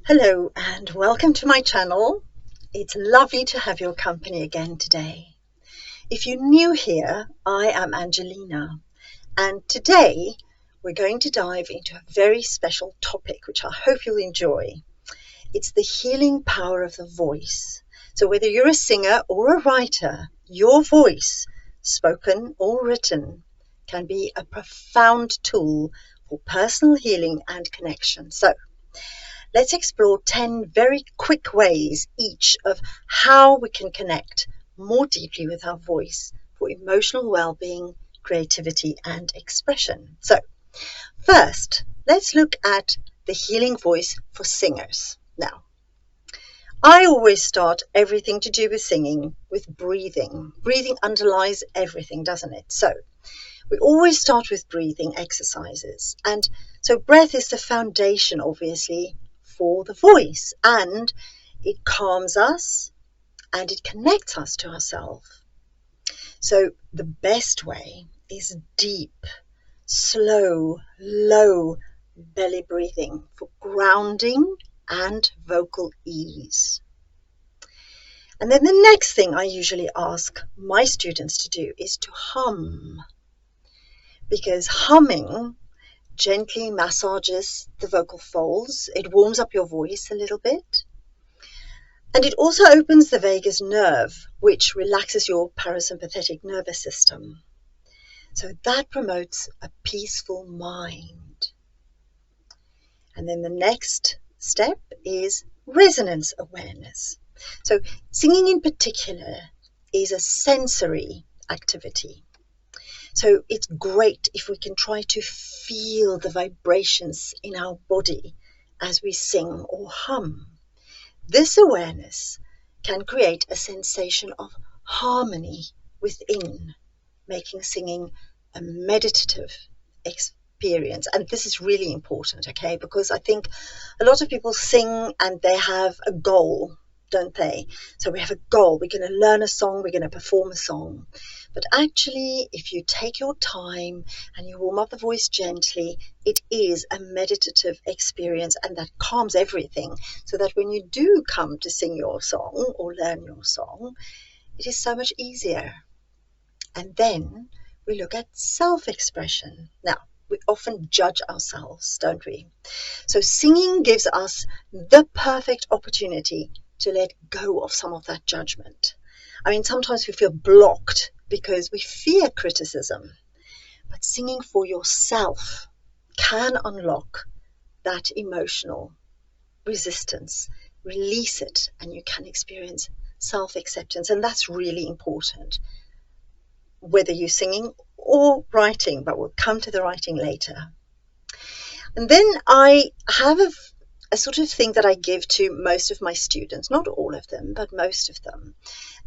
Hello and welcome to my channel. It's lovely to have your company again today. If you're new here, I am Angelina, and today we're going to dive into a very special topic which I hope you'll enjoy. It's the healing power of the voice. So whether you're a singer or a writer, your voice, spoken or written, can be a profound tool for personal healing and connection. So let's explore 10 very quick ways each of how we can connect more deeply with our voice for emotional well-being, creativity, and expression. So, first, let's look at the healing voice for singers. Now, I always start everything to do with singing with breathing. Breathing underlies everything, doesn't it? So, we always start with breathing exercises. And so breath is the foundation, obviously, for the voice, and it calms us and it connects us to ourselves. So the best way is deep, slow, low belly breathing for grounding and vocal ease. And then the next thing I usually ask my students to do is to hum, because humming gently massages the vocal folds. It warms up your voice a little bit. And it also opens the vagus nerve, which relaxes your parasympathetic nervous system. So that promotes a peaceful mind. And then the next step is resonance awareness. So singing in particular is a sensory activity. So it's great if we can try to feel the vibrations in our body as we sing or hum. This awareness can create a sensation of harmony within, making singing a meditative experience. And this is really important, okay? Because I think a lot of people sing and they have a goal, don't they? So we have a goal. We're going to learn a song. We're going to perform a song. But actually, if you take your time and you warm up the voice gently, it is a meditative experience, and that calms everything, so that when you do come to sing your song or learn your song, it is so much easier. And then we look at self-expression. Now, we often judge ourselves, don't we? So singing gives us the perfect opportunity to let go of some of that judgment. I mean, sometimes we feel blocked because we fear criticism, but singing for yourself can unlock that emotional resistance, release it, and you can experience self-acceptance. And that's really important, whether you're singing or writing, but we'll come to the writing later. And then I have a sort of thing that I give to most of my students, not all of them, but most of them.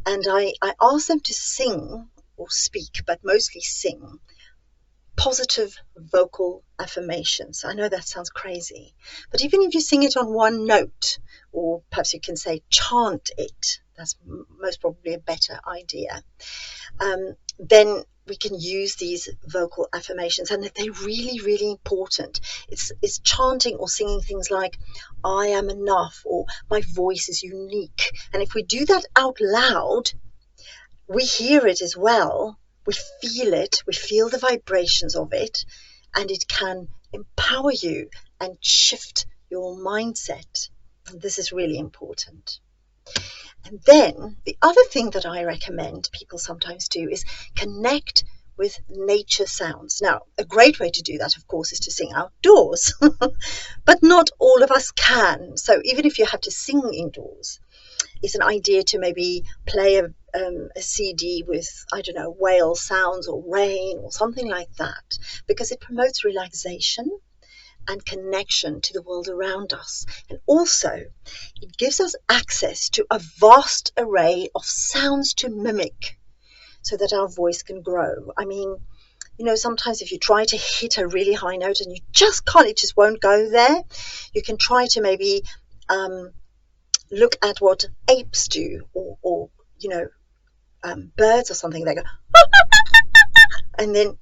And I ask them to sing or speak, but mostly sing, positive vocal affirmations. I know that sounds crazy, but even if you sing it on one note, or perhaps you can say chant it, that's most probably a better idea, then we can use these vocal affirmations, and they're really, really important. It's chanting or singing things like, I am enough, or my voice is unique. And if we do that out loud, we hear it as well, we feel it, we feel the vibrations of it, and it can empower you and shift your mindset. And this is really important. And then the other thing that I recommend people sometimes do is connect with nature sounds. Now, a great way to do that, of course, is to sing outdoors, but not all of us can. So even if you have to sing indoors, it's an idea to maybe play a CD with, I don't know, whale sounds or rain or something like that, because it promotes relaxation and connection to the world around us. And also, it gives us access to a vast array of sounds to mimic so that our voice can grow. I mean, you know, sometimes if you try to hit a really high note and you just can't, it just won't go there, you can try to maybe look at what apes do, or you know, birds or something. They go, and then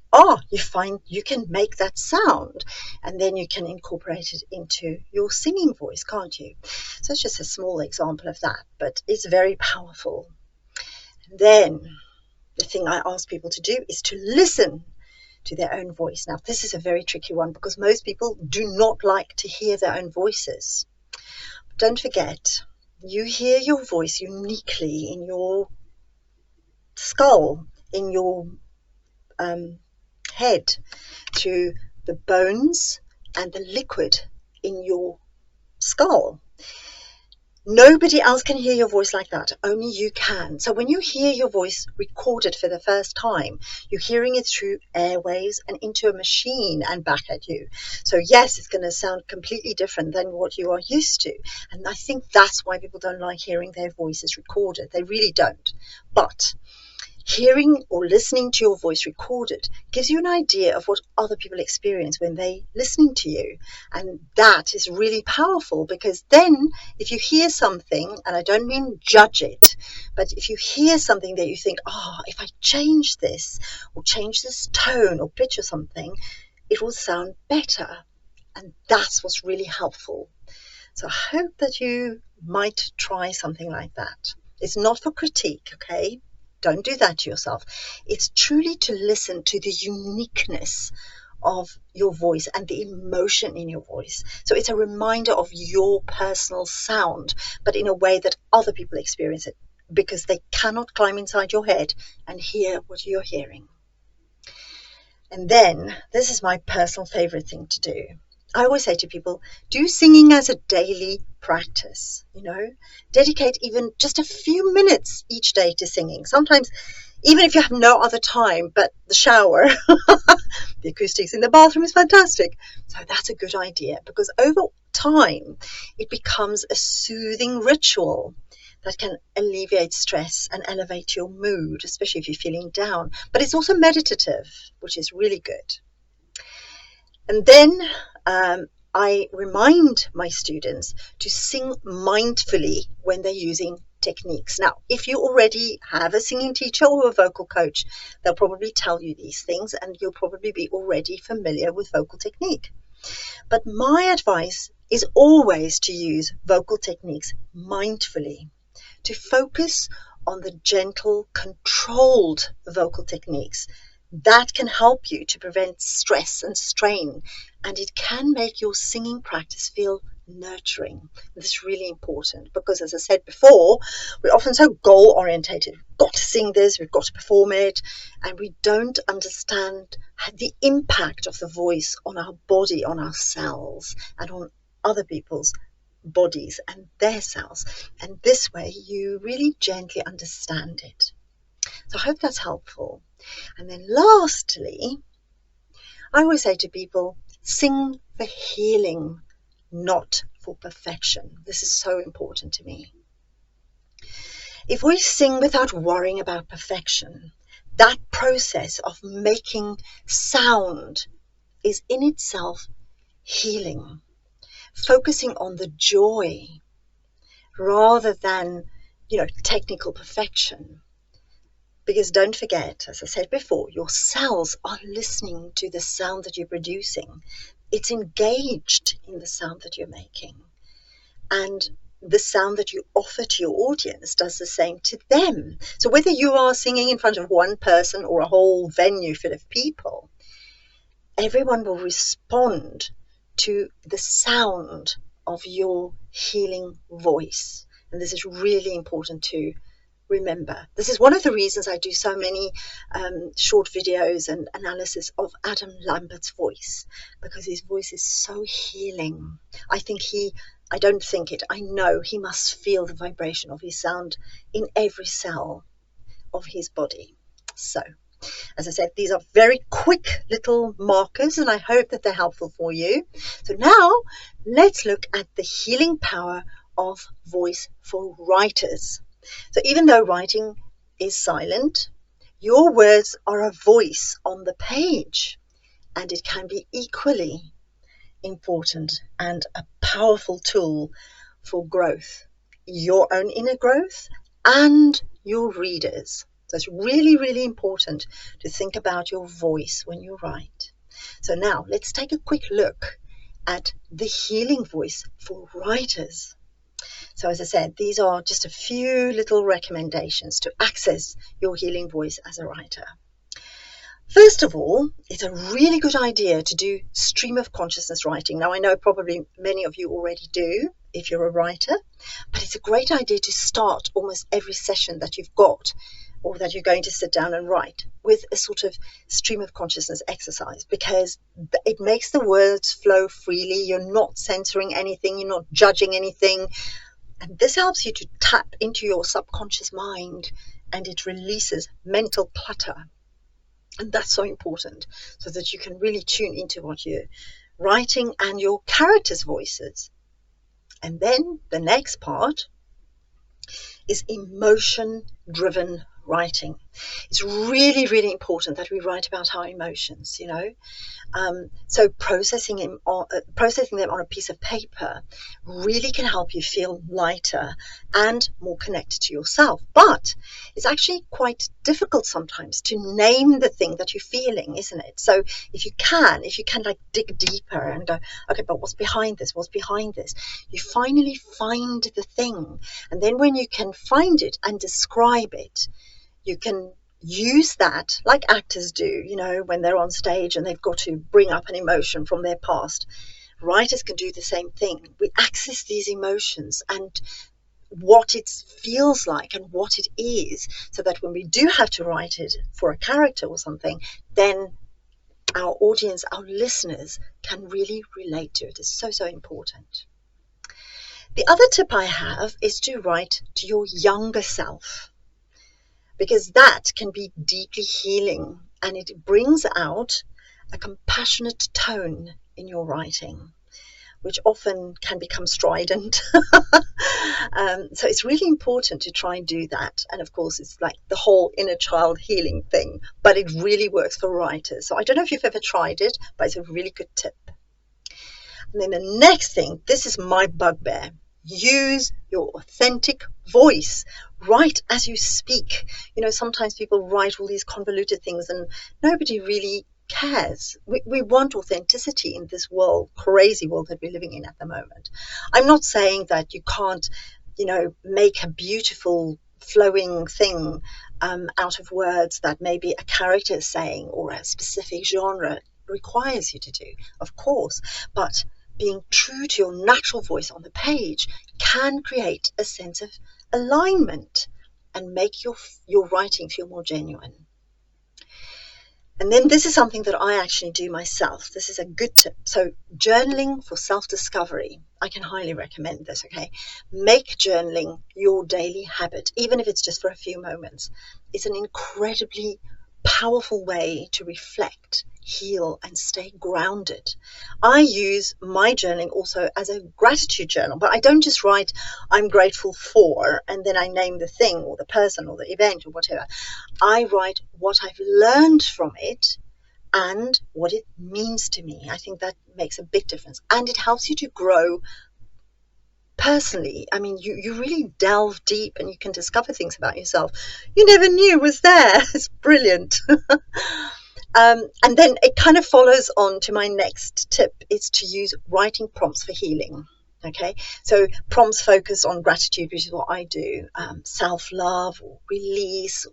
you find you can make that sound, and then you can incorporate it into your singing voice, can't you? So it's just a small example of that, but it's very powerful. Then the thing I ask people to do is to listen to their own voice. Now, this is a very tricky one because most people do not like to hear their own voices. But don't forget, you hear your voice uniquely in your skull, in your head, through the bones and the liquid in your skull. Nobody else can hear your voice like that. Only you can. So when you hear your voice recorded for the first time, you're hearing it through airwaves and into a machine and back at you. So yes, it's going to sound completely different than what you are used to. And I think that's why people don't like hearing their voices recorded. They really don't. But hearing or listening to your voice recorded gives you an idea of what other people experience when they're listening to you. And that is really powerful, because then if you hear something, and I don't mean judge it, but if you hear something that you think, if I change this or change this tone or pitch or something, it will sound better. And that's what's really helpful. So I hope that you might try something like that. It's not for critique, okay? Don't do that to yourself. It's truly to listen to the uniqueness of your voice and the emotion in your voice. So it's a reminder of your personal sound, but in a way that other people experience it, because they cannot climb inside your head and hear what you're hearing. And then, this is my personal favorite thing to do. I always say to people, do singing as a daily practice, dedicate even just a few minutes each day to singing. Sometimes, even if you have no other time but the shower, the acoustics in the bathroom is fantastic. So that's a good idea, because over time, it becomes a soothing ritual that can alleviate stress and elevate your mood, especially if you're feeling down. But it's also meditative, which is really good. And then I remind my students to sing mindfully when they're using techniques. Now, if you already have a singing teacher or a vocal coach, they'll probably tell you these things, and you'll probably be already familiar with vocal technique. But my advice is always to use vocal techniques mindfully, to focus on the gentle, controlled vocal techniques. That can help you to prevent stress and strain, and it can make your singing practice feel nurturing. This is really important, because as I said before, we're often so goal orientated. We've got to sing this, we've got to perform it, and we don't understand the impact of the voice on our body, on our cells, and on other people's bodies and their cells. And this way you really gently understand it. So I hope that's helpful. And then lastly, I always say to people, sing for healing, not for perfection. This is so important to me. If we sing without worrying about perfection, that process of making sound is in itself healing, focusing on the joy rather than, technical perfection. Because don't forget, as I said before, your cells are listening to the sound that you're producing. It's engaged in the sound that you're making. And the sound that you offer to your audience does the same to them. So whether you are singing in front of one person or a whole venue full of people, everyone will respond to the sound of your healing voice. And this is really important to remember. This is one of the reasons I do so many short videos and analysis of Adam Lambert's voice, because his voice is so healing. I know he must feel the vibration of his sound in every cell of his body. So, as I said, these are very quick little markers, and I hope that they're helpful for you. So now let's look at the healing power of voice for writers. So even though writing is silent, your words are a voice on the page, and it can be equally important and a powerful tool for growth, your own inner growth and your readers. So it's really, really important to think about your voice when you write. So now let's take a quick look at the healing voice for writers. So as I said, these are just a few little recommendations to access your healing voice as a writer. First of all, it's a really good idea to do stream of consciousness writing. Now, I know probably many of you already do if you're a writer, but it's a great idea to start almost every session that you've got or that you're going to sit down and write with a sort of stream of consciousness exercise, because it makes the words flow freely. You're not censoring anything, you're not judging anything. And this helps you to tap into your subconscious mind, and it releases mental clutter. And that's so important, so that you can really tune into what you're writing and your characters' voices. And then the next part is emotion-driven writing. It's really, really important that we write about our emotions, So processing them on a piece of paper really can help you feel lighter and more connected to yourself. But it's actually quite difficult sometimes to name the thing that you're feeling, isn't it? So if you can like dig deeper and go, okay, but what's behind this? What's behind this? You finally find the thing. And then when you can find it and describe it, you can use that like actors do, when they're on stage and they've got to bring up an emotion from their past. Writers can do the same thing. We access these emotions and what it feels like and what it is, so that when we do have to write it for a character or something, then our audience, our listeners, can really relate to it. It's so, so important. The other tip I have is to write to your younger self, because that can be deeply healing, and it brings out a compassionate tone in your writing, which often can become strident. So it's really important to try and do that. And of course, it's like the whole inner child healing thing, but it really works for writers. So I don't know if you've ever tried it, but it's a really good tip. And then the next thing, this is my bugbear. Use your authentic voice. Write as you speak. Sometimes people write all these convoluted things and nobody really cares. We want authenticity in this world, crazy world that we're living in at the moment. I'm not saying that you can't, make a beautiful flowing thing out of words that maybe a character is saying or a specific genre requires you to do, of course, but being true to your natural voice on the page can create a sense of alignment and make your writing feel more genuine. And then this is something that I actually do myself. This is a good tip. So journaling for self-discovery. I can highly recommend this, okay? Make journaling your daily habit, even if it's just for a few moments. It's an incredibly powerful way to reflect, heal, and stay grounded. I use my journaling also as a gratitude journal, but I don't just write I'm grateful for and then I name the thing or the person or the event or whatever. I write what I've learned from it and what it means to me. I think that makes a big difference, and it helps you to grow personally. I mean, you really delve deep and you can discover things about yourself you never knew was there. It's brilliant. And then it kind of follows on to my next tip, is to use writing prompts for healing. Okay, so prompts focus on gratitude, which is what I do, self-love or release.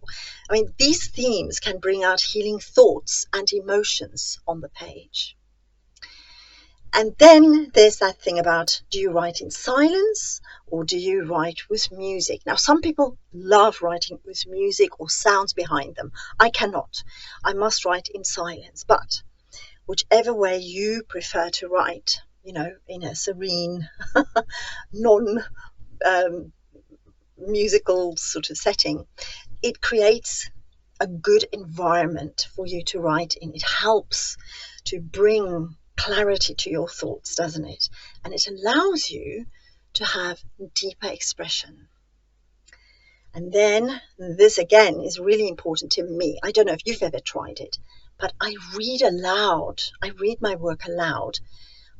These themes can bring out healing thoughts and emotions on the page. And then there's that thing about, do you write in silence or do you write with music? Now, some people love writing with music or sounds behind them. I cannot. I must write in silence. But whichever way you prefer to write, in a serene, non-musical sort of setting, it creates a good environment for you to write in. It helps to bring clarity to your thoughts, doesn't it? And it allows you to have deeper expression. And then this again is really important to me. I don't know if you've ever tried it, but I read aloud. I read my work aloud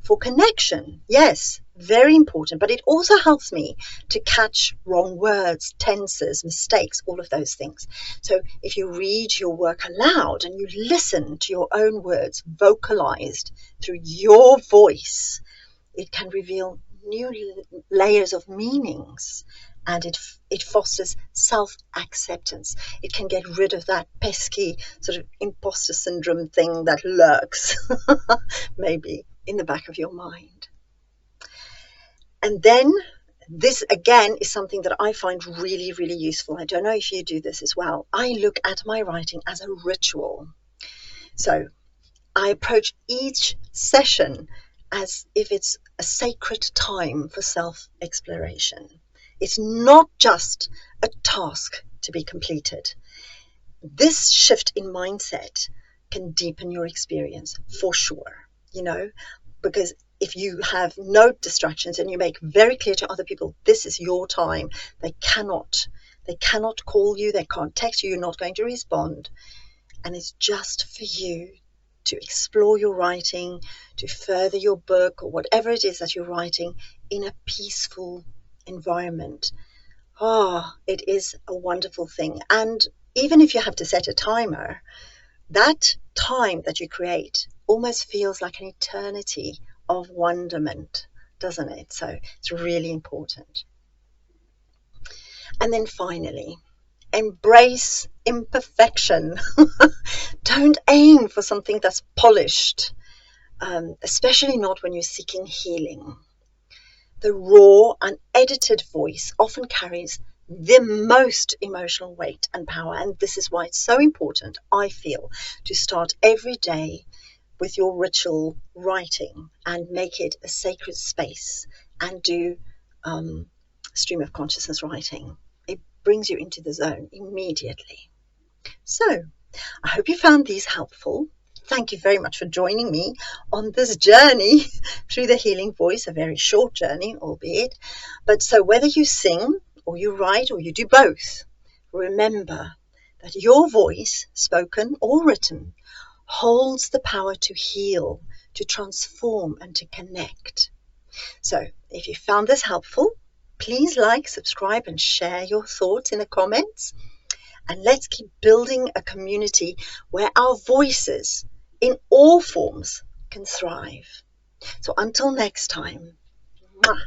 for connection. Yes, very important, but it also helps me to catch wrong words, tenses, mistakes, all of those things. So if you read your work aloud and you listen to your own words vocalized through your voice, it can reveal new layers of meanings, and it fosters self-acceptance. It can get rid of that pesky sort of imposter syndrome thing that lurks maybe in the back of your mind. And then this again is something that I find really, really useful. I don't know if you do this as well. I look at my writing as a ritual. So I approach each session as if it's a sacred time for self-exploration. It's not just a task to be completed. This shift in mindset can deepen your experience for sure, because if you have no distractions and you make very clear to other people, this is your time, they cannot call you, they can't text you, you're not going to respond. And it's just for you to explore your writing, to further your book or whatever it is that you're writing in a peaceful environment. It is a wonderful thing. And even if you have to set a timer, that time that you create almost feels like an eternity of wonderment, doesn't it? So it's really important. And then finally, embrace imperfection. Don't aim for something that's polished, especially not when you're seeking healing. The raw, unedited voice often carries the most emotional weight and power, and this is why it's so important, I feel, to start every day with your ritual writing and make it a sacred space and do stream of consciousness writing. It brings you into the zone immediately. So I hope you found these helpful. Thank you very much for joining me on this journey through the healing voice, a very short journey, albeit. But so whether you sing or you write or you do both, remember that your voice, spoken or written, holds the power to heal, to transform, and to connect. So if you found this helpful, please like, subscribe, and share your thoughts in the comments. And let's keep building a community where our voices in all forms can thrive. So until next time. Mwah.